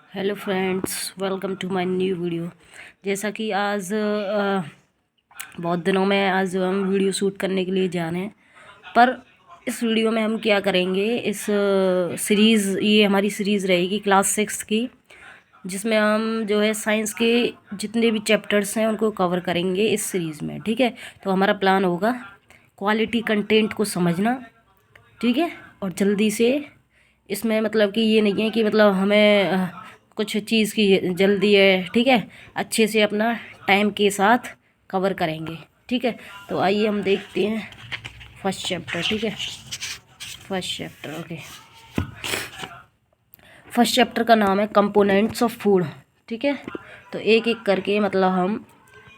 Hello friends, welcome to my new video. जैसा कि आज बहुत दिनों में आज हम वीडियो शूट करने के लिए जा रहे हैं। पर इस वीडियो में हम क्या करेंगे, इस सीरीज़, ये हमारी सीरीज़ रहेगी क्लास 6 की, जिसमें हम जो है साइंस के जितने भी चैप्टर्स हैं उनको कवर करेंगे इस सीरीज़ में। ठीक है, तो हमारा प्लान होगा क्वालिटी कंटेंट को समझना। ठीक है, और जल्दी से इसमें मतलब कि ये नहीं है कि मतलब हमें कुछ चीज़ की जल्दी है। ठीक है, अच्छे से अपना टाइम के साथ कवर करेंगे। ठीक है, तो आइए हम देखते हैं फर्स्ट चैप्टर। ठीक है, first chapter, okay. First chapter का नाम है कंपोनेंट्स ऑफ फूड। ठीक है, तो एक एक करके मतलब हम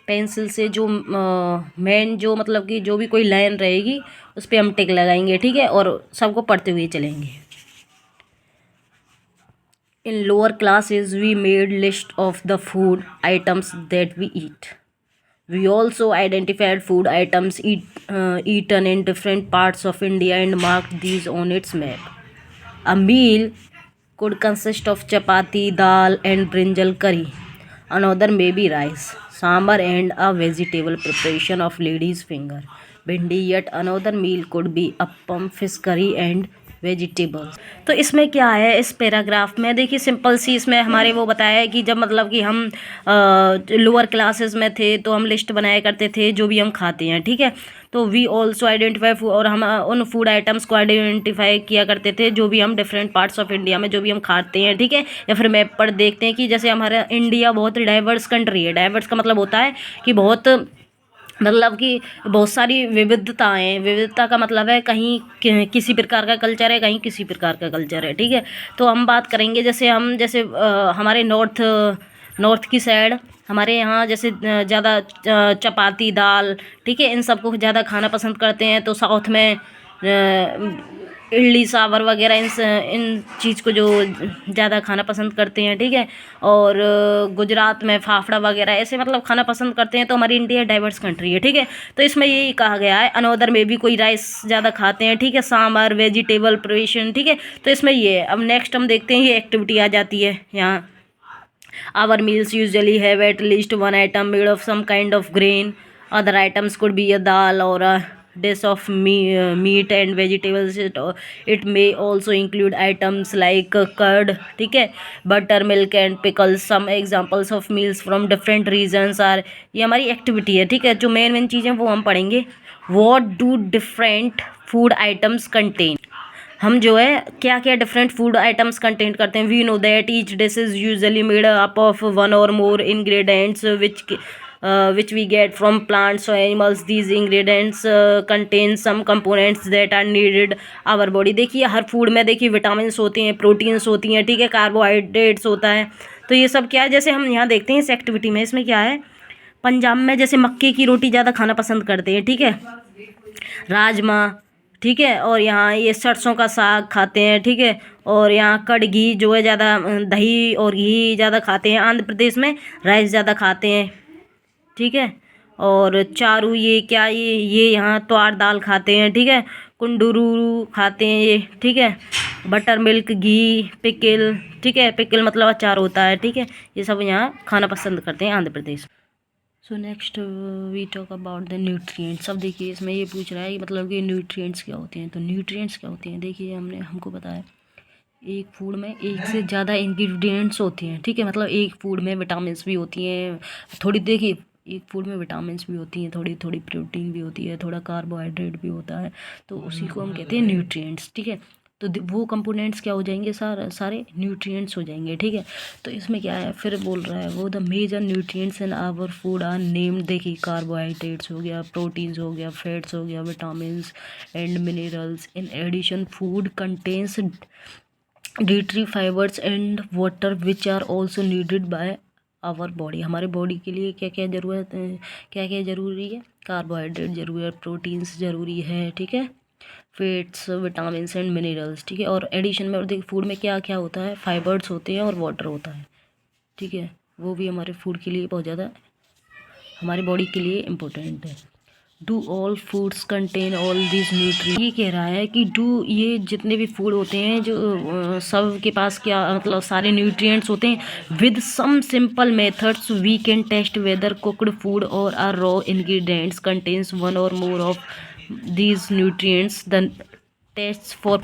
पेंसिल से जो मेन जो मतलब कि जो भी कोई लाइन रहेगी उस पर हम टिक लगाएंगे। ठीक है, और सबको पढ़ते हुए चलेंगे। In lower classes, we made list of the food items that we eat. We also identified food items eaten in different parts of India and marked these on its map. A meal could consist of chapati, dal, and brinjal curry. Another may be rice, sambar, and a vegetable preparation of lady's finger. Bindi. Yet another meal could be appam, fish curry, and vegetables. तो इसमें क्या है, इस paragraph में देखिए simple सी इसमें हमारे वो बताया है कि जब मतलब कि हम लोअर क्लासेस में थे तो हम लिस्ट बनाया करते थे जो भी हम खाते हैं। ठीक है, तो वी ऑल्सो आइडेंटिफाई, और हम उन फूड आइटम्स को आइडेंटिफाई किया करते थे जो भी हम डिफरेंट पार्ट्स ऑफ इंडिया में जो भी हम खाते हैं। ठीक है, या फिर मैप पर देखते हैं कि जैसे हमारा इंडिया बहुत डाइवर्स कंट्री है। डाइवर्स का मतलब होता है कि बहुत मतलब कि बहुत सारी विविधताएं, विविधता का मतलब है कहीं किसी प्रकार का कल्चर है, कहीं किसी प्रकार का कल्चर है। ठीक है, तो हम बात करेंगे जैसे हम जैसे हमारे नॉर्थ की साइड हमारे यहाँ जैसे ज़्यादा चपाती, दाल, ठीक है, इन सबको ज़्यादा खाना पसंद करते हैं। तो साउथ में इडली सांभर वगैरह इन चीज़ को जो ज़्यादा खाना पसंद करते हैं। ठीक है, और गुजरात में फाफड़ा वगैरह ऐसे मतलब खाना पसंद करते हैं। तो हमारी इंडिया डाइवर्स कंट्री है। ठीक है, तो इसमें यही कहा गया है अनोदर में भी कोई राइस ज़्यादा खाते हैं। ठीक है, सांभर, वेजिटेबल प्रिपरेशन। ठीक है, तो इसमें ये है। अब नेक्स्ट हम देखते हैं, ये एक्टिविटी आ जाती है यहाँ। Our meals usually have at least one item made of some kind of grain. Other items could be a dal or a dish of meat and vegetables. It may also include items like curd, ठीक है, butter, milk and pickles. Some examples of meals from different regions are, ये हमारी activity है। ठीक है, जो main चीज़ें वो हम पढ़ेंगे। What do different food items contain? हम जो है क्या क्या डिफरेंट फूड आइटम्स कंटेंट करते हैं। We know that each dish is usually made up of one or more ingredients which we get from plants or animals. These ingredients contain some components that are needed our body. देखिए हर food में देखिए vitamins होते हैं, proteins होती हैं, ठीक है, carbohydrates होता है। तो ये सब क्या है, जैसे हम यहाँ देखते हैं इस एक्टिविटी में, इसमें क्या है, पंजाब में जैसे मक्के की रोटी ज़्यादा खाना पसंद करते हैं। ठीक है, राजमा, ठीक है, और यहाँ ये सरसों का साग खाते हैं। ठीक है, और यहाँ कड़ घी जो है ज़्यादा, दही और घी ज़्यादा खाते हैं। आंध्र प्रदेश में राइस ज़्यादा खाते हैं। ठीक है, और चारू, ये क्या, ये यहाँ त्वार दाल खाते हैं। ठीक है, कुंडुरू खाते हैं ये। ठीक है, बटर मिल्क, घी, पिकल, ठीक है, पिकल मतलब अचार होता है। ठीक है, ये सब यहाँ खाना पसंद करते हैं Andhra Pradesh. So next we talk about the nutrients. अब देखिए इसमें ये पूछ रहा है मतलब कि न्यूट्रिएंट्स क्या होते हैं। तो न्यूट्रिएंट्स क्या होते हैं, देखिए हमको बताया एक फूड में एक से ज़्यादा इंग्रेडिएंट्स होती हैं। ठीक है, मतलब एक फूड में विटामिन्स भी होती हैं थोड़ी, देखिए एक फूड में विटामिन्स भी होती हैं, थोड़ी थोड़ी प्रोटीन भी होती है, थोड़ा कार्बोहाइड्रेट भी होता है। तो उसी को हम कहते हैं न्यूट्रिएंट्स। ठीक है, तो वो कंपोनेंट्स क्या हो जाएंगे, सारे न्यूट्रिएंट्स हो जाएंगे। ठीक है, तो इसमें क्या है, फिर बोल रहा है वो the major nutrients in our food are named. देखिए कार्बोहाइड्रेट्स हो गया, प्रोटीन्स हो गया, फैट्स हो गया, vitamins and minerals. In addition food contains dietary fibres and water which are also needed by our body. हमारे बॉडी के लिए क्या क्या ज़रूरत है, क्या क्या ज़रूरी है, कार्बोहाइड्रेट ज़रूरी है, प्रोटीन्स ज़रूरी है, ठीक है, फैट्स, विटामिन्स एंड मिनरल्स। ठीक है, और एडिशन में देखिए फूड में क्या क्या होता है, फाइबर्स होते हैं और वाटर होता है। ठीक है, वो भी हमारे फूड के लिए बहुत ज़्यादा, हमारे बॉडी के लिए इम्पोर्टेंट है। Do all foods contain all this nutri, ये कह रहा है कि डू, ये जितने भी फूड होते हैं जो सब के पास क्या मतलब सारे न्यूट्रिएंट्स होते हैं। With some simple methods we can test whether cooked food or are raw ingredients contains one or more of these nutrients the test for.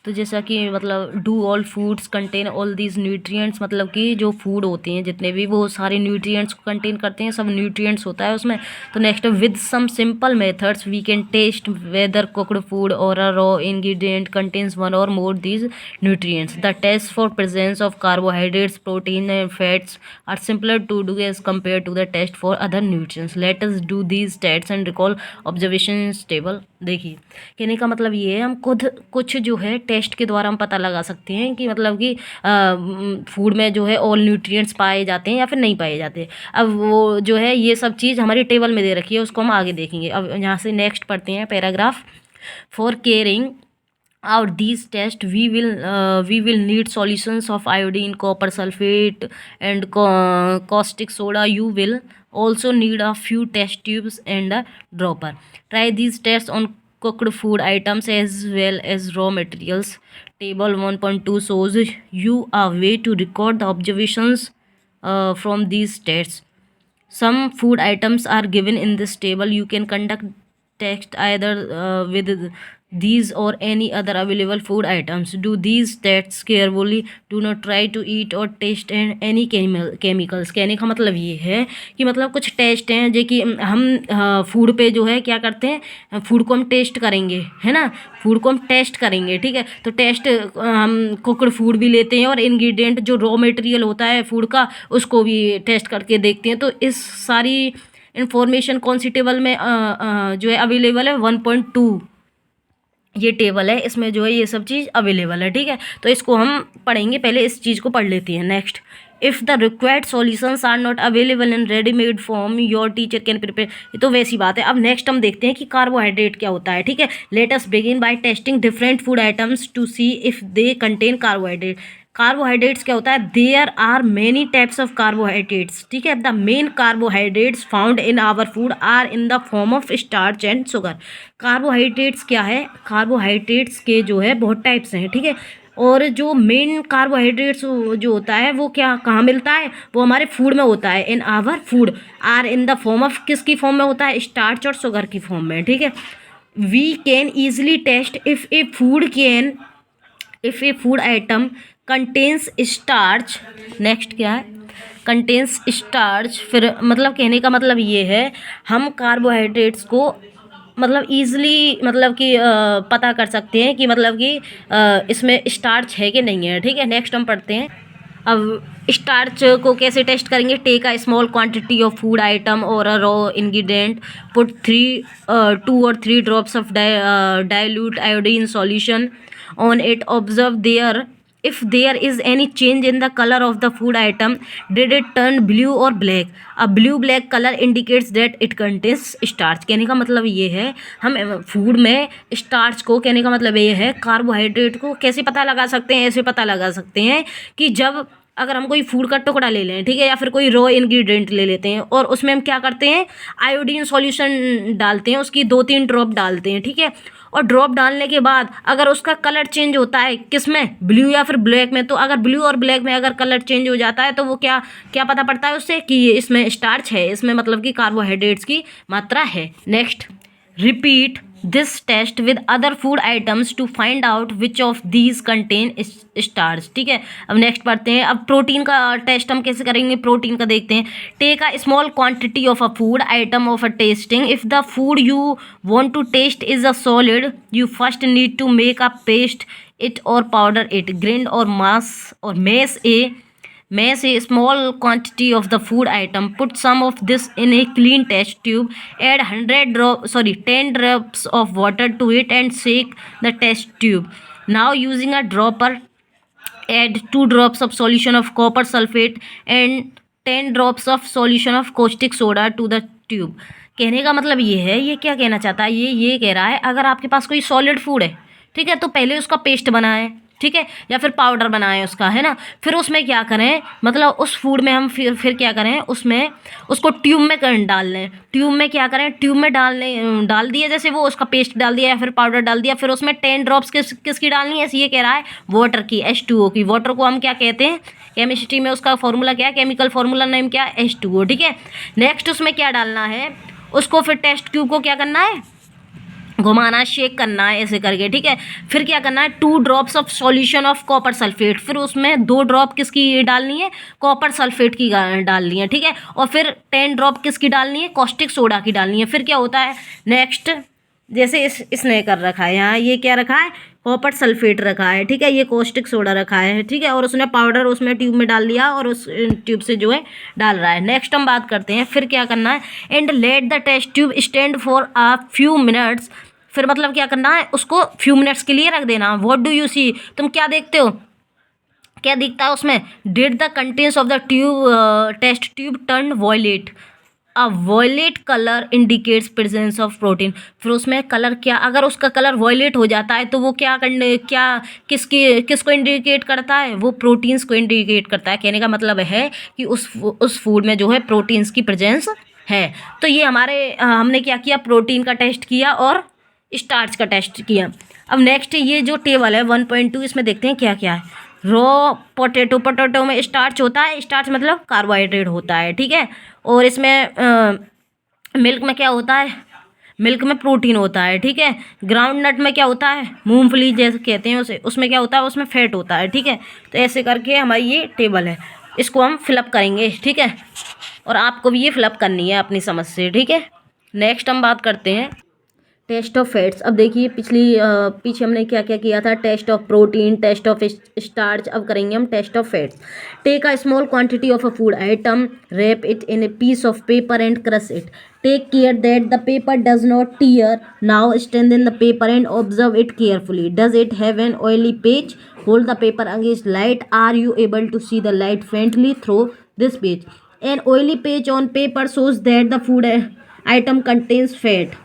तो जैसा कि मतलब do all foods contain all these nutrients, मतलब कि जो food होते हैं जितने भी वो सारे न्यूट्रिएंट्स को कंटेन करते हैं, सब न्यूट्रिएंट्स होता है उसमें। तो next, with some simple methods we can test whether cooked food or a raw ingredient contains one or more these nutrients the test for presence of carbohydrates protein and fats are simpler to do as compare to the test for other nutrients. Let us do these test and recall observation table. देखिए, कहने का मतलब ये है, हम खुद कुछ जो है टेस्ट के द्वारा हम पता लगा सकते हैं कि मतलब कि फूड में जो है ऑल न्यूट्रिएंट्स पाए जाते हैं या फिर नहीं पाए जाते। अब वो जो है ये सब चीज़ हमारी टेबल में दे रखी है, उसको हम आगे देखेंगे। अब यहाँ से नेक्स्ट पढ़ते हैं paragraph. For caring out these tests we will need solutions of iodine, copper sulfate and caustic soda. You will also need a few test tubes and a dropper. Try these tests on cooked food items as well as raw materials. Table 1.2 shows you a way to record the observations from these tests. Some food items are given in this table. You can conduct tests either with these or any other available food items. Do these tests carefully. Do not try to eat or taste any chemicals. कहने का मतलब ये है कि मतलब कुछ test हैं जो कि हम फूड पे जो है क्या करते हैं, फूड को हम टेस्ट करेंगे, है ना, फूड को हम टेस्ट करेंगे, ठीक है। तो टेस्ट हम कुकड फूड भी लेते हैं और इंग्रेडिएंट जो रॉ मटेरियल होता है फूड का उसको भी टेस्ट करके देखते हैं। तो इस सारी इंफॉर्मेशन कौन सी टेबल में जो है अवेलेबल है, 1.2 ये टेबल है, इसमें जो है ये सब चीज़ अवेलेबल है, ठीक है। तो इसको हम पढ़ेंगे, पहले इस चीज़ को पढ़ लेते हैं। Next, if the required solutions are not available in readymade form your teacher can prepare. ये तो वैसी बात है। अब नेक्स्ट हम देखते हैं कि कार्बोहाइड्रेट क्या होता है, ठीक है। Let us begin by testing different food items to see if they contain carbohydrate. Carbohydrates क्या होता है, there are many types of carbohydrates, ठीक है। The main carbohydrates found in our food are in the form of starch and sugar. Carbohydrates क्या है, carbohydrates के जो है बहुत टाइप्स हैं, ठीक है। और जो मेन कार्बोहाइड्रेट्स जो होता है वो क्या कहाँ मिलता है, वो हमारे फूड में होता है। In our food are in the form of, किसकी फॉर्म में होता है, स्टार्च और शुगर की फॉर्म में, ठीक है। We can easily test if a food item contains starch. Next क्या है, कंटेन्स स्टार्च। फिर मतलब कहने का मतलब ये है, हम कार्बोहाइड्रेट्स को मतलब ईजिली मतलब कि पता कर सकते हैं कि मतलब कि इसमें स्टार्च है कि नहीं है, ठीक है। नेक्स्ट हम पढ़ते हैं। अब स्टार्च को कैसे टेस्ट करेंगे, take a small quantity of food item or a raw ingredient, put 2 or 3 drops of dilute iodine solution on it, observe there if there is any change in the color of the food item. Did it turn blue or black? A blue black color indicates that it contains starch. कहने का मतलब ये है, हम food में starch को, कहने का मतलब ये है कार्बोहाइड्रेट को कैसे पता लगा सकते हैं, ऐसे पता लगा सकते हैं कि जब अगर हम कोई फूड का टुकड़ा ले लें, ठीक है, या फिर कोई रॉ इंग्रेडिएंट ले लेते हैं और उसमें हम क्या करते हैं, आयोडीन सॉल्यूशन डालते हैं, उसकी 2-3 ड्रॉप डालते हैं, ठीक है। और ड्रॉप डालने के बाद अगर उसका कलर चेंज होता है, किस में, ब्लू या फिर ब्लैक में, तो अगर ब्लू और ब्लैक में अगर कलर चेंज हो जाता है तो वो क्या क्या पता पड़ता है उससे कि इसमें स्टार्च है, इसमें मतलब कि कार्बोहाइड्रेट्स की मात्रा है। Next, repeat this test with other food items to find out which of these contain starch, ठीक है। अब नेक्स्ट पढ़ते हैं। अब प्रोटीन का टेस्ट हम कैसे करेंगे, प्रोटीन का देखते हैं। Take a small quantity of a food item of a testing. If the food you want to test is a solid, you first need to make a paste it or powder it, grind or mash a small quantity of the food item. Put some of this in a clean test tube. Add 10 drops of water to it and shake the test tube. Now using a dropper, add 2 drops of solution of copper sulfate and 10 drops of solution of caustic soda to the tube. कहने का मतलब ये है, ये क्या कहना चाहता है, ये कह रहा है अगर आपके पास कोई सॉलिड फूड है, ठीक है, तो पहले उसका पेस्ट बनाएं, ठीक है, या फिर पाउडर बनाएं उसका, है ना। फिर उसमें क्या करें, मतलब उस फूड में हम फिर क्या करें, उसमें उसको ट्यूब में डाल लें। ट्यूब में क्या करें, ट्यूब में डाल दिया, जैसे वो उसका पेस्ट डाल दिया या फिर पाउडर डाल दिया। फिर उसमें 10 ड्रॉप्स किसकी डालनी है, ये कह रहा है वाटर की, H2O की। वाटर को हम क्या कहते हैं, केमिस्ट्री में उसका फॉर्मूला क्या है, केमिकल फॉर्मूला नेम क्या है, H2O, ठीक है। नेक्स्ट उसमें क्या डालना है, उसको फिर टेस्ट ट्यूब को क्या करना है, घुमाना, शेक करना है ऐसे करके, ठीक है। फिर क्या करना है, 2 drops of solution of copper sulphate, फिर उसमें 2 ड्रॉप किसकी डालनी है, कॉपर सल्फेट की डालनी है, ठीक है। और फिर 10 ड्रॉप किसकी डालनी है, कॉस्टिक सोडा की डालनी है। फिर क्या होता है नेक्स्ट, जैसे इसने कर रखा है यहाँ, ये क्या रखा है, कॉपर सल्फेट रखा है, ठीक है, ये कॉस्टिक सोडा रखा है, ठीक है, और उसने पाउडर उसमें ट्यूब में डाल दिया और उस ट्यूब से जो है डाल रहा है। नेक्स्ट हम बात करते हैं, फिर क्या करना है, and let the test tube stand for a few minutes. फिर मतलब क्या करना है, उसको फ्यू मिनट्स के लिए रख देना। व्हाट डू यू सी, तुम क्या देखते हो, क्या दिखता है उसमें, did the contents of the tube test tube turn violet, a violet colour indicates presence of protein. फिर उसमें कलर क्या, अगर उसका कलर वॉयलेट हो जाता है तो वो किसको इंडिकेट करता है, वो प्रोटीन्स को इंडिकेट करता है। कहने का मतलब है कि उस फूड में जो है प्रोटीन्स की प्रेजेंस है। तो ये हमने क्या किया, प्रोटीन का टेस्ट किया और स्टार्च का टेस्ट किया। अब नेक्स्ट ये जो टेबल है 1.2, इसमें देखते हैं क्या क्या है। रॉ पोटैटो में स्टार्च होता है, स्टार्च मतलब कार्बोहाइड्रेट होता है, ठीक है। और इसमें मिल्क में क्या होता है, मिल्क में प्रोटीन होता है, ठीक है। ग्राउंड नट में क्या होता है, मूंगफली जैसे कहते हैं उसे, उसमें क्या होता है, उसमें फैट होता है, ठीक है। तो ऐसे करके हमारी ये टेबल है, इसको हम फिलअप करेंगे, ठीक है। और आपको भी ये फिलअप करनी है अपनी समझ से, ठीक है। नेक्स्ट हम बात करते हैं टेस्ट ऑफ फैट्स। अब देखिए पीछे हमने क्या क्या किया था, test of protein, test of starch, अब करेंगे हम test of fats. Take a small quantity of a food item, wrap it in a piece of paper and crush it. Take care that the paper does not tear. Now strengthen the paper and observe it carefully. Does it have an oily patch? Hold the paper against light. Are you able to see the light faintly through this page? An oily patch on paper shows that the food item contains fat.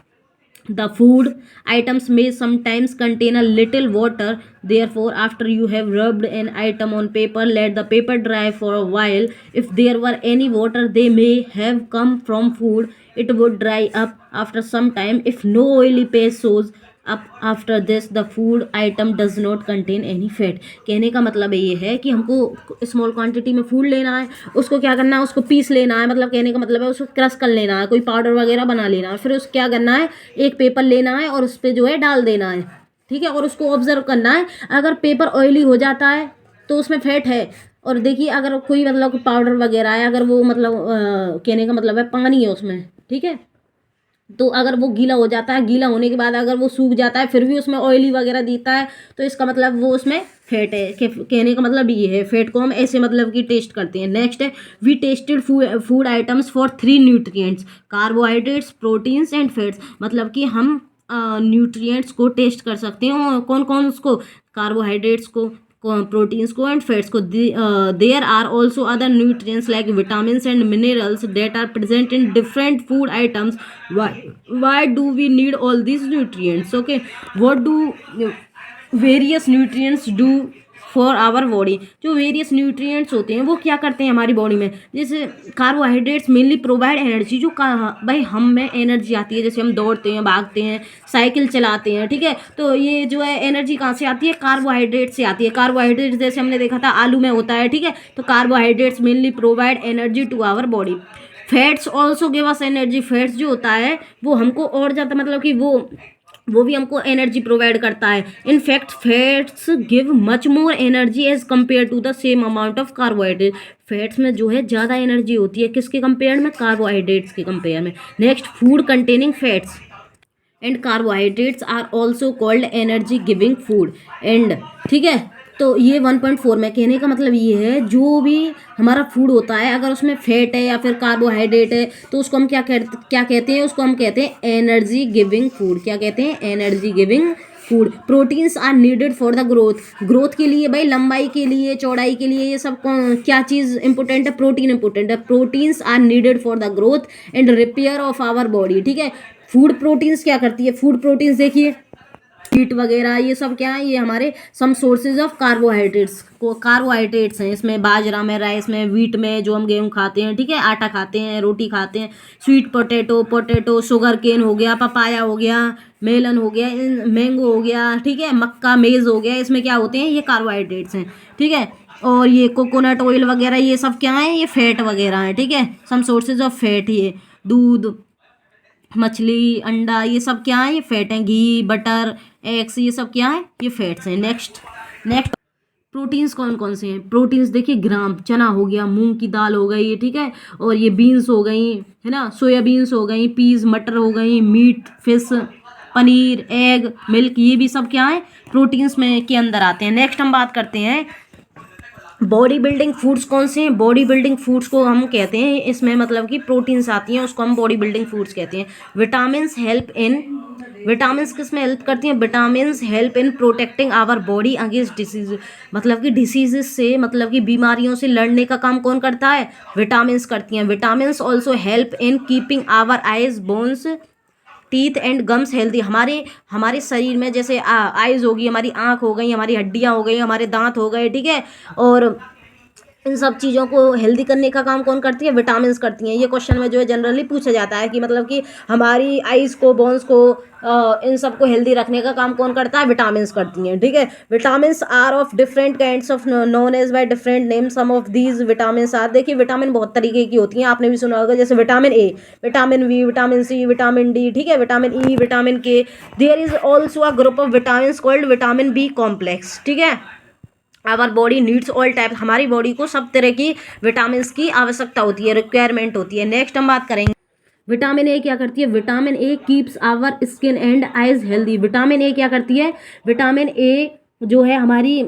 The food items may sometimes contain a little water. Therefore, after you have rubbed an item on paper, let the paper dry for a while. If there were any water they may have come from food, it would dry up after some time. If no oily paste shows up after this, the food item does not contain any fat. कहने का मतलब ये है कि हमको small quantity में food लेना है, उसको क्या करना है, उसको पीस लेना है, मतलब कहने का मतलब है उसको क्रश कर लेना है, कोई पाउडर वगैरह बना लेना है। फिर उसको क्या करना है, एक पेपर लेना है और उस पर जो है डाल देना है, ठीक है। और उसको ऑब्जर्व करना है, अगर पेपर ऑयली हो जाता है तो उसमें फैट है। और देखिए अगर कोई मतलब पाउडर वगैरह है, अगर वो मतलब कहने का मतलब है पानी है उसमें, ठीक है, तो अगर वो गीला हो जाता है, गीला होने के बाद अगर वो सूख जाता है फिर भी उसमें ऑयली वगैरह देता है, तो इसका मतलब वो उसमें फैट है। कहने का मतलब ये है, फैट को हम ऐसे मतलब कि टेस्ट करते हैं। नेक्स्ट है, we tested food items for 3 nutrients, carbohydrates, proteins and fats. मतलब कि हम न्यूट्रिएंट्स को टेस्ट कर सकते हैं, कौन कौन उसको, कार्बोहाइड्रेट्स को, proteins को and fats को. There are also other nutrients like vitamins and minerals that are present in different food items. Why do we need all these nutrients? Okay, what do various nutrients do for our body? जो various nutrients होते हैं वो क्या करते हैं हमारी body में, जैसे कार्बोहाइड्रेट्स मेनली प्रोवाइड एनर्जी, जो भाई हम में एनर्जी आती है, जैसे हम दौड़ते हैं, भागते हैं, साइकिल चलाते हैं, ठीक है, तो ये जो है एनर्जी कहाँ से आती है, कार्बोहाइड्रेट से आती है। कार्बोहाइड्रेट्स जैसे हमने देखा था आलू में होता है, ठीक है, तो carbohydrates mainly provide energy to our body. Fats also give us energy. Fats जो होता है वो हमको और ज़्यादा मतलब कि वो भी हमको एनर्जी प्रोवाइड करता है। In fact fats give much more energy as compare to the same amount of carbohydrate. फैट्स में जो है ज़्यादा एनर्जी होती है, किसके कंपेयर में, कार्बोहाइड्रेट्स के कंपेयर में। Next, food containing fats and carbohydrates are also called energy giving food and, ठीक है। तो ये 1.4 में कहने का मतलब ये है, जो भी हमारा फूड होता है अगर उसमें फैट है या फिर कार्बोहाइड्रेट है तो उसको हम क्या कहते हैं, उसको हम कहते हैं एनर्जी गिविंग फूड। क्या कहते हैं, energy giving food. Proteins are needed for the growth के लिए, भाई लंबाई के लिए, चौड़ाई के लिए, ये सब क्या चीज़ इंपॉर्टेंट है, प्रोटीन इंपॉर्टेंट है। Proteins are needed for the growth and repair of our body, ठीक है। फूड प्रोटीन्स क्या करती है, फूड प्रोटीन्स देखिए वीट वगैरह ये सब क्या है, ये हमारे सम सोर्सेज ऑफ कार्बोहाइड्रेट्स हैं। इसमें बाजरा में, राइस में, वीट में, जो हम गेहूँ खाते हैं, ठीक है, आटा खाते हैं, रोटी खाते हैं, स्वीट पोटैटो, शुगर केन हो गया, पपाया हो गया, मेलन हो गया, मैंगो हो गया, ठीक है, मक्का, मेज़ हो गया, इसमें क्या होते हैं, ये कार्बोहाइड्रेट्स हैं, ठीक है। और ये कोकोनट ऑयल वगैरह ये सब क्या है, ये फैट वगैरह है, ठीक है, सम सोर्सेज ऑफ फैट। ये दूध, मछली, अंडा ये सब क्या है, ये फैट हैं। घी, बटर, एग्स ये सब क्या है, ये फैट्स हैं। नेक्स्ट प्रोटीन्स कौन कौन से हैं? प्रोटीन्स देखिए, ग्राम चना हो गया, मूंग की दाल हो गई, ठीक है, और ये बीन्स हो गई, है ना, सोयाबीन्स हो गई, पीज मटर हो गई, meat, fish, paneer, egg, milk, ये भी सब क्या है, प्रोटीन्स में के अंदर आते हैं। नेक्स्ट हम बात करते हैं बॉडी बिल्डिंग फूड्स कौन से हैं। बॉडी बिल्डिंग फूड्स को हम कहते हैं, इसमें मतलब कि प्रोटीन्स आती हैं, उसको हम बॉडी बिल्डिंग फूड्स कहते हैं। विटामिन्स किस में हेल्प करती हैं? Vitamins help in protecting our body against disease, मतलब कि डिसीजेज से, मतलब कि बीमारियों से लड़ने का काम कौन करता है? विटामिन्स करती हैं। Vitamins also help in keeping our eyes, bones, teeth and gums healthy. हमारे शरीर में जैसे आइज होगी, हमारी आँख हो गई, हमारी हड्डियाँ हो गई, हमारे दांत हो गए, ठीक है, और इन सब चीज़ों को हेल्दी करने का काम कौन करती है? विटामिन्स करती हैं। ये क्वेश्चन में जो है जनरली पूछा जाता है कि मतलब कि हमारी आइज़ को, बोन्स को, इन सब को हेल्दी रखने का काम कौन करता है? विटामिन्स करती हैं, ठीक है। Vitamins are of different kinds of known as by different name. Some of these vitamins are, देखिए विटामिन बहुत तरीके की होती हैं, आपने भी सुना होगा, जैसे vitamin A, vitamin B, vitamin C, vitamin D, ठीक है, vitamin E, vitamin K. There is also a group of vitamins called vitamin B complex, ठीक है। Our body needs all type, हमारी बॉडी को सब तरह की विटामिन की आवश्यकता होती है, रिक्वायरमेंट होती है। नेक्स्ट हम बात करेंगे विटामिन ए क्या करती है। Vitamin A keeps our skin and eyes healthy. Vitamin A क्या करती है? विटामिन ए जो है हमारी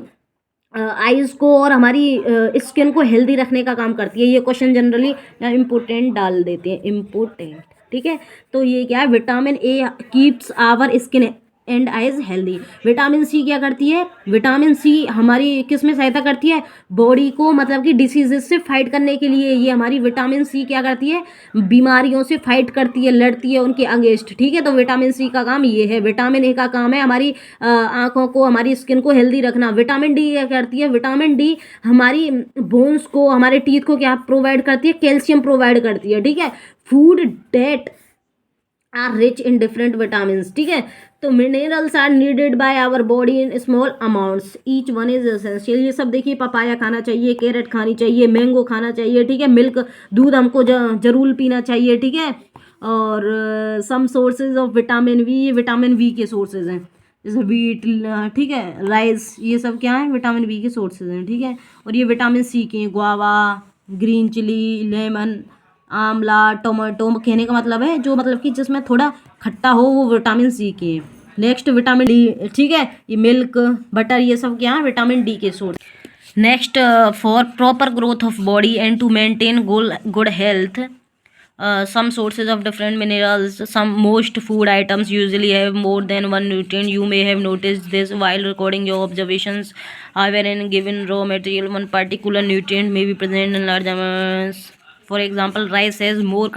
आइज़ को और हमारी स्किन को हेल्दी रखने का काम करती है। ये क्वेश्चन जनरली इम्पोर्टेंट डाल देते हैं, इम्पोर्टेंट, ठीक है। तो ये क्या है? Vitamin A keeps our skin and eyes healthy. Vitamin C क्या करती है? विटामिन सी हमारी किस में सहायता करती है? बॉडी को, मतलब कि डिसीजेस से फाइट करने के लिए ये हमारी विटामिन सी क्या करती है? बीमारियों से फाइट करती है, लड़ती है उनके अगेंस्ट, ठीक है। तो विटामिन सी का काम ये है। विटामिन ए का काम है हमारी आँखों को, हमारी स्किन को हेल्दी रखना। विटामिन डी क्या करती है? विटामिन डी हमारी बोन्स को, हमारे टीथ को क्या प्रोवाइड करती है? कैल्शियम प्रोवाइड करती है, ठीक है। Food that are rich in different vitamins, ठीक है। तो minerals are needed by our body in small amounts, each one is essential. ये सब देखिए, पपाया खाना चाहिए, कैरेट खानी चाहिए, मैंगो खाना चाहिए, ठीक है, मिल्क, दूध हमको जरूर पीना चाहिए, ठीक है। और some sources of vitamin B, ये विटामिन वी के सोर्सेज हैं, जैसे वीट, ठीक है, राइस, ये सब क्या है? विटामिन वी के सोर्सेज हैं, ठीक है। और ये विटामिन सी के हैं, गुआवा, ग्रीन चिली, लेमन, आंवला, टोमेटो, कहने का मतलब है जो, मतलब कि जिसमें थोड़ा खट्टा हो, वो विटामिन सी के। नेक्स्ट विटामिन डी, ठीक है, ये मिल्क, बटर, ये सब क्या है? विटामिन डी के source. Next, for proper growth of body and to maintain good health, some sources of different minerals, some most food items usually have more than one nutrient. You may have noticed this while recording your observations. However, in given raw material, one particular nutrient may be present in large amounts. For example, rice has more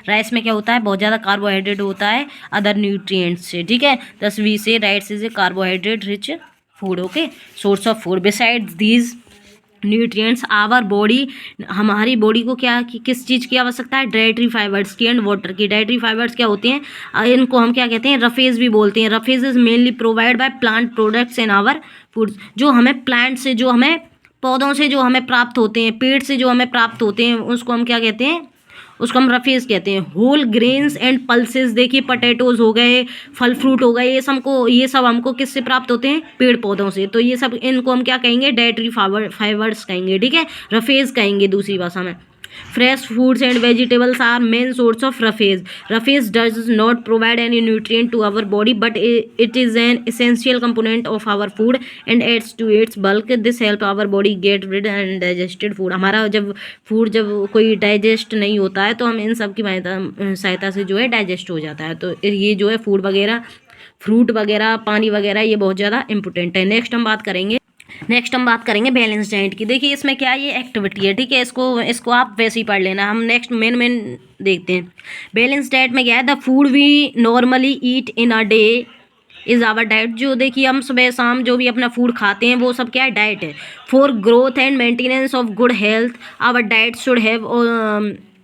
rice में क्या होता है? बहुत ज़्यादा carbohydrate होता है other nutrients से, ठीक है। दस वी से rice is a carbohydrate rich food, okay, source of food. Besides these nutrients our body, हमारी बॉडी को क्या, किस चीज़ की आवश्यकता है? डाइटरी फाइबर्स की एंड वाटर की। डाइटरी फाइबर्स क्या होते हैं? इनको हम क्या कहते हैं? रफेज भी बोलते हैं। Roughage is mainly provide by plant products in our foods, जो हमें प्लांट से, जो हमें पौधों से जो हमें प्राप्त होते हैं, पेड़ से जो हमें प्राप्त होते हैं, उसको हम क्या कहते हैं? उसको हम रफेज कहते हैं। होल ग्रेन्स एंड पल्सेस, देखिए पोटैटोज हो गए, फल फ्रूट हो गए, ये सब हमको किससे प्राप्त होते हैं? पेड़ पौधों से। तो ये सब, इनको हम क्या कहेंगे? डाइटरी फाइबर्स कहेंगे, ठीक है, रफेज कहेंगे दूसरी भाषा में। Fresh foods and vegetables are main source of roughage. Roughage does not provide any nutrient to our body, but it is an essential component of our food and adds to its bulk. This help our body get rid and digested food. हमारा जब कोई digest नहीं होता है, तो हम इन सब की सहायता से जो है डाइजेस्ट हो जाता है। तो ये जो है फूड वगैरह, फ्रूट वगैरह, पानी वगैरह, ये बहुत ज़्यादा इंपॉर्टेंट है। नेक्स्ट हम बात करेंगे बैलेंस डाइट की। देखिए इसमें क्या, ये एक्टिविटी है, ठीक है, इसको आप वैसे ही पढ़ लेना। हम नेक्स्ट मेन देखते हैं। बैलेंस डाइट में क्या है? The food we normally eat in a day is our diet. जो देखिए हम सुबह शाम जो भी अपना फूड खाते हैं वो सब क्या है, डाइट है। For growth and maintenance of good health our diet should have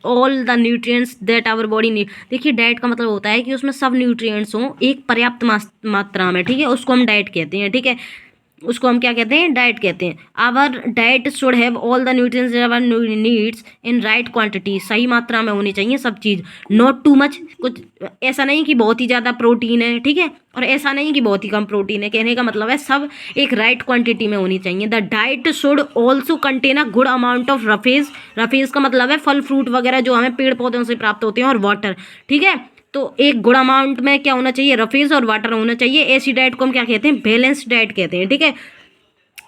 all the nutrients that our body need. देखिए डाइट का मतलब होता है कि उसमें सब न्यूट्रिएंट्स हों एक पर्याप्त मात्रा में, ठीक है, उसको हम डाइट कहते हैं, ठीक है, उसको हम क्या कहते हैं, डाइट कहते हैं। Our diet should have all the nutrients our needs in right quantity, सही मात्रा में होनी चाहिए सब चीज़। नॉट टू मच, कुछ ऐसा नहीं कि बहुत ही ज़्यादा प्रोटीन है, ठीक है, और ऐसा नहीं कि बहुत ही कम प्रोटीन है। कहने का मतलब है सब एक राइट क्वांटिटी में होनी चाहिए। The diet should also contain a good amount of roughage. Roughage का मतलब है फल फ्रूट वगैरह जो हमें पेड़ पौधों से प्राप्त होते हैं, और वाटर, ठीक है। तो एक गुड अमाउंट में क्या होना चाहिए, रफेज और वाटर होना चाहिए। ऐसी डाइट को हम क्या कहते हैं, बैलेंस्ड डाइट कहते हैं, ठीक है।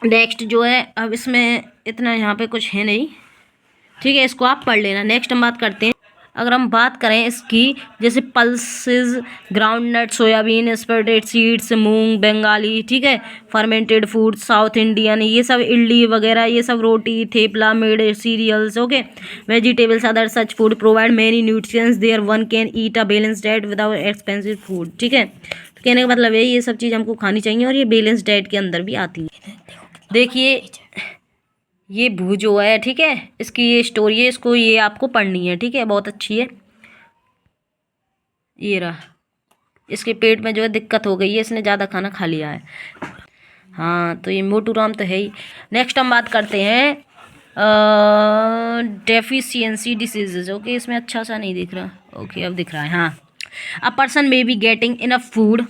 नेक्स्ट जो है, अब इसमें इतना यहाँ पे कुछ है नहीं, ठीक है, इसको आप पढ़ लेना। नेक्स्ट हम बात करते हैं, अगर हम बात करें इसकी, जैसे pulses, groundnut, soybean, sprouted seeds, moong, Bengali, ठीक है, फर्मेंटेड फूड, साउथ इंडियन, ये सब इडली वगैरह, ये सब roti, thepla, made cereals, okay, vegetables, other such food provide many nutrients there one can eat a balance diet without expensive food, ठीक है। तो कहने का मतलब है ये सब चीज़ हमको खानी चाहिए और ये बैलेंस डाइट के अंदर भी आती है। देखिए ये भू जो है, ठीक है, इसकी ये स्टोरी है, इसको ये आपको पढ़नी है, ठीक है, बहुत अच्छी है। ये रहा, इसके पेट में जो है दिक्कत हो गई है, इसने ज़्यादा खाना खा लिया है। हाँ, तो ये मोटू राम तो है ही। नेक्स्ट हम बात करते हैं डेफिशिएंसी डिसीजेज, ओके, इसमें अच्छा सा नहीं दिख रहा, ओके अब दिख रहा है। हाँ, a person may be getting enough food,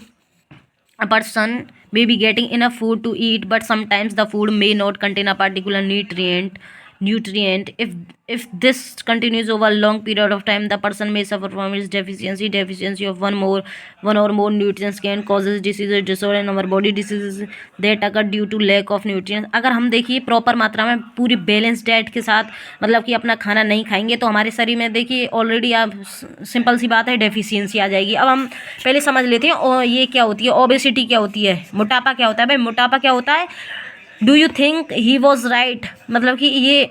a person may be getting enough food to eat, but sometimes the food may not contain a particular nutrient. If this continues over a long period of time, the person may suffer from its deficiency of one or more nutrients can causes diseases, disorder in our body, diseases that occur due to lack of nutrients। अगर हम देखिए proper मात्रा में पूरी balance diet के साथ मतलब कि अपना खाना नहीं खाएंगे तो हमारे शरीर में देखिए ऑलरेडी आप सिंपल सी बात है डेफिशिएंसी आ जाएगी। अब हम पहले समझ लेते हैं और ये क्या होती है, ओबेसिटी क्या होती है, मोटापा क्या होता है। भाई मोटापा क्या होता है, do you think he was right, मतलब कि ये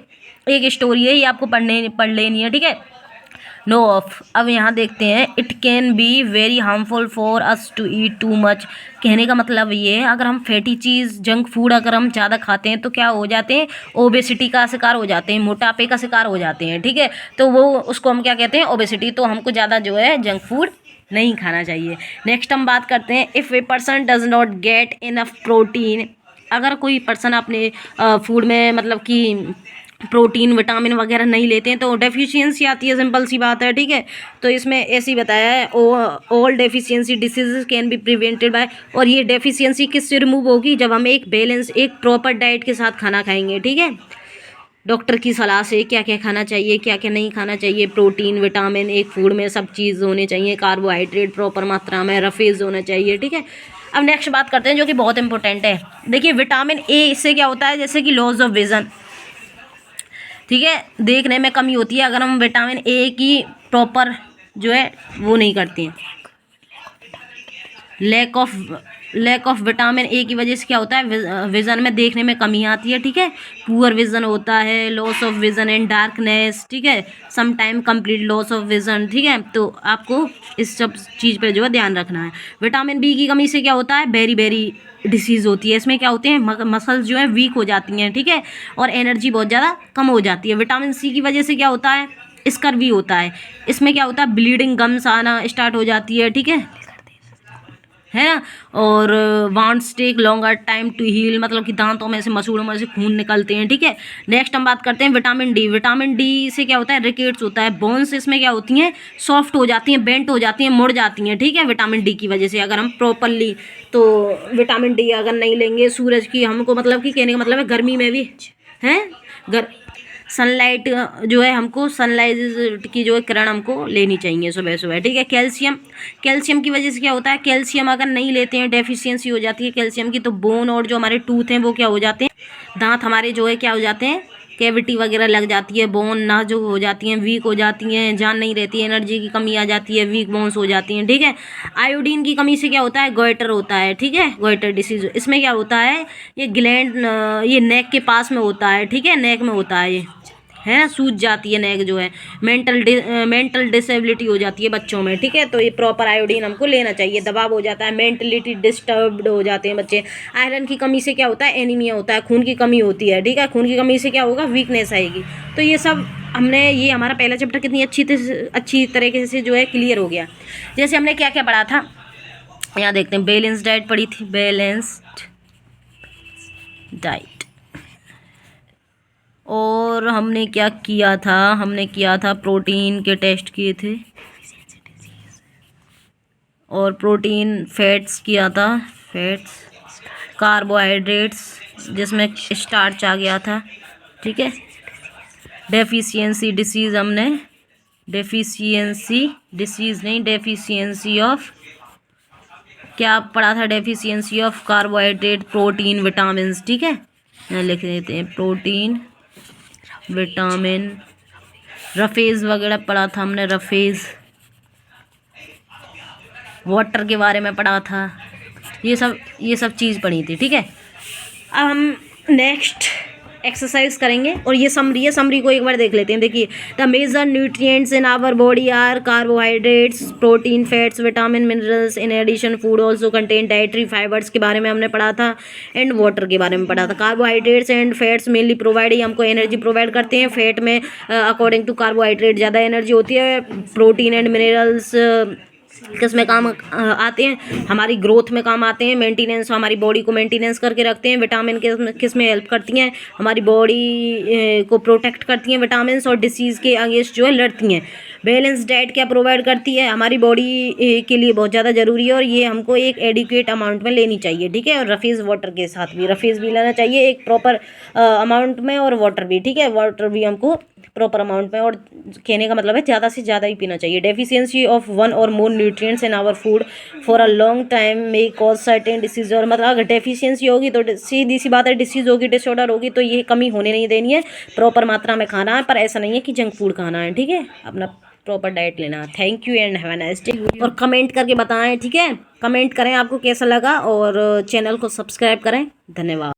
एक स्टोरी है, ये आपको पढ़ लेनी है, ठीक है। नो ऑफ, अब यहाँ देखते हैं, it can be very harmful for us to eat too much. कहने का मतलब ये है अगर हम फैटी चीज़, जंक फूड अगर हम ज़्यादा खाते हैं तो क्या हो जाते हैं, ओबेसिटी का शिकार हो जाते हैं, मोटापे का शिकार हो जाते हैं, ठीक है। तो वो उसको हम क्या कहते हैं, ओबेसिटी। तो हमको ज़्यादा जो है जंक फूड नहीं खाना चाहिए। नेक्स्ट हम बात करते हैं, if a person does not get enough protein, अगर कोई पर्सन अपने फूड में मतलब कि प्रोटीन विटामिन वगैरह नहीं लेते हैं तो डेफिशिएंसी आती है, सिंपल सी बात है, ठीक है। तो इसमें ऐसे ही बताया है, all deficiency diseases can be prevented by, और ये डेफिशिएंसी किससे रिमूव होगी, जब हम एक बैलेंस, एक प्रॉपर डाइट के साथ खाना खाएंगे, ठीक है। डॉक्टर की सलाह से क्या क्या खाना चाहिए, क्या क्या नहीं खाना चाहिए, प्रोटीन विटामिन एक फूड में सब चीज़ होने चाहिए, कार्बोहाइड्रेट प्रॉपर मात्रा में, रफेज होना चाहिए, ठीक है। अब नेक्स्ट बात करते हैं जो कि बहुत इंपॉर्टेंट है। देखिए विटामिन ए, इससे क्या होता है, जैसे कि लॉस ऑफ विजन, ठीक है, देखने में कमी होती है अगर हम विटामिन ए की प्रॉपर जो है वो नहीं करते हैं। लैक ऑफ विटामिन ए की वजह से क्या होता है, विज़न में देखने में कमी आती है, ठीक है, पुअर विज़न होता है, loss of vision and darkness, ठीक है, some time complete loss of vision, ठीक है। तो आपको इस सब चीज़ पे जो है ध्यान रखना है। विटामिन बी की कमी से क्या होता है, बेरी डिसीज़ होती है, इसमें क्या होते हैं, मसल्स जो है वीक हो जाती हैं, ठीक है, और एनर्जी बहुत ज़्यादा कम हो जाती है। विटामिन सी की वजह से क्या होता है, स्कर्वी होता है, इसमें क्या होता है, ब्लीडिंग गम्स आना स्टार्ट हो जाती है, ठीक है ना, और wounds take longer time to heal, मतलब कि दांतों में से, मसूड़ों में से खून निकलते हैं, ठीक है। नेक्स्ट हम बात करते हैं विटामिन डी। विटामिन डी से क्या होता है, रिकेट्स होता है, बोन्स इसमें क्या होती हैं, सॉफ्ट हो जाती हैं, बेंट हो जाती हैं, मुड़ जाती हैं, ठीक है, विटामिन डी की वजह से। अगर हम प्रॉपरली तो विटामिन डी अगर नहीं लेंगे, सूरज की हमको मतलब कि कहने का मतलब है गर्मी में भी हैं सनलाइट जो है, हमको सनलाइट की जो है किरण हमको लेनी चाहिए सुबह सुबह, ठीक है। कैल्शियम की वजह से क्या होता है, कैल्शियम अगर नहीं लेते हैं, डेफिशिएंसी हो जाती है कैल्शियम की, तो बोन और जो हमारे टूथ हैं वो क्या हो जाते हैं, दांत हमारे जो है क्या हो जाते हैं, कैविटी वगैरह लग जाती है, बोन ना जो हो जाती हैं, वीक हो जाती हैं, जान नहीं रहती है, एनर्जी की कमी आ जाती है, वीक बोन्स हो जाती हैं, ठीक है। आयोडीन की कमी से क्या होता है, गोइटर होता है, ठीक है, गोइटर डिसीज। इसमें क्या होता है, ये ग्लैंड ये नेक के पास में होता है, ठीक है, नेक में होता है ये, है ना, सूज जाती है नेक जो है, मेंटल डिसेबिलिटी हो जाती है बच्चों में, ठीक है। तो ये प्रॉपर आयोडीन हमको लेना चाहिए। दबाव हो जाता है, मेंटलिटी डिस्टर्ब्ड हो जाते हैं बच्चे। आयरन की कमी से क्या होता है, एनीमिया होता है, खून की कमी होती है, ठीक है। खून की कमी से क्या होगा, वीकनेस आएगी। तो ये सब हमने, ये हमारा पहला चैप्टर कितनी अच्छी तरीके से जो है क्लियर हो गया। जैसे हमने क्या क्या पढ़ा था, यहाँ देखते हैं। बैलेंस डाइट पढ़ी थी, बैलेंस्ड डाइट। और हमने क्या किया था, हमने किया था प्रोटीन के टेस्ट किए थे, और प्रोटीन, फैट्स किया था, फैट्स, कार्बोहाइड्रेट्स जिसमें स्टार्च आ गया था, ठीक है। डेफिशिएंसी डिसीज़ हमने, डेफिशिएंसी डिसीज़ नहीं, डेफिशिएंसी ऑफ, क्या पढ़ा था, deficiency of carbohydrate, protein, vitamin, ठीक है। यहाँ लिख देते हैं प्रोटीन, विटामिन, रफेज वगैरह पढ़ा था हमने, रफेज, वाटर के बारे में पढ़ा था, ये सब चीज़ पढ़ी थी, ठीक है। अब हम नेक्स्ट एक्सरसाइज करेंगे, और ये समरी है, समरी को एक बार देख लेते हैं। देखिए, the major nutrients in our body are carbohydrates, protein, fats, vitamin, minerals. In addition food also contain dietary fibres के बारे में हमने पढ़ा था, एंड वाटर के बारे में पढ़ा था। Carbohydrates and fats mainly provide, ये हमको एनर्जी प्रोवाइड करते हैं। फैट में अकॉर्डिंग टू कार्बोहाइड्रेट ज़्यादा एनर्जी होती है। प्रोटीन एंड मिनरल्स किस में काम आते हैं, हमारी ग्रोथ में काम आते हैं, मेंटेनेंस, हमारी बॉडी को मेंटेनेंस करके रखते हैं। विटामिन किस में हेल्प करती हैं, हमारी बॉडी को प्रोटेक्ट करती हैं विटामिन, और डिसीज़ के अगेंस्ट जो है लड़ती हैं। बैलेंस डाइट क्या प्रोवाइड करती है, हमारी बॉडी के लिए बहुत ज़्यादा ज़रूरी है, और ये हमको एक एडिक्वेट अमाउंट में लेनी चाहिए, ठीक है। और रफीज़ वाटर के साथ भी, रफीज़ भी लेना चाहिए एक प्रॉपर अमाउंट में, और वाटर भी, ठीक है। वाटर भी हमको प्रॉपर अमाउंट में, और कहने का मतलब है ज़्यादा से ज़्यादा ही पीना चाहिए। Deficiency of one or more nutrients in our food for a long time may cause certain disease, और मतलब अगर डेफिशिएंसी होगी तो सीधी सी बात है, डिसीज़ होगी, डिसऑर्डर होगी, तो ये कमी होने नहीं देनी है। प्रॉपर मात्रा में खाना है, पर ऐसा नहीं है कि जंक फूड खाना है, ठीक है। अपना प्रॉपर डाइट लेना। Thank you and have a nice day. और कमेंट करके बताएं, ठीक है। कमेंट करें आपको कैसा लगा, और चैनल को सब्सक्राइब करें। धन्यवाद।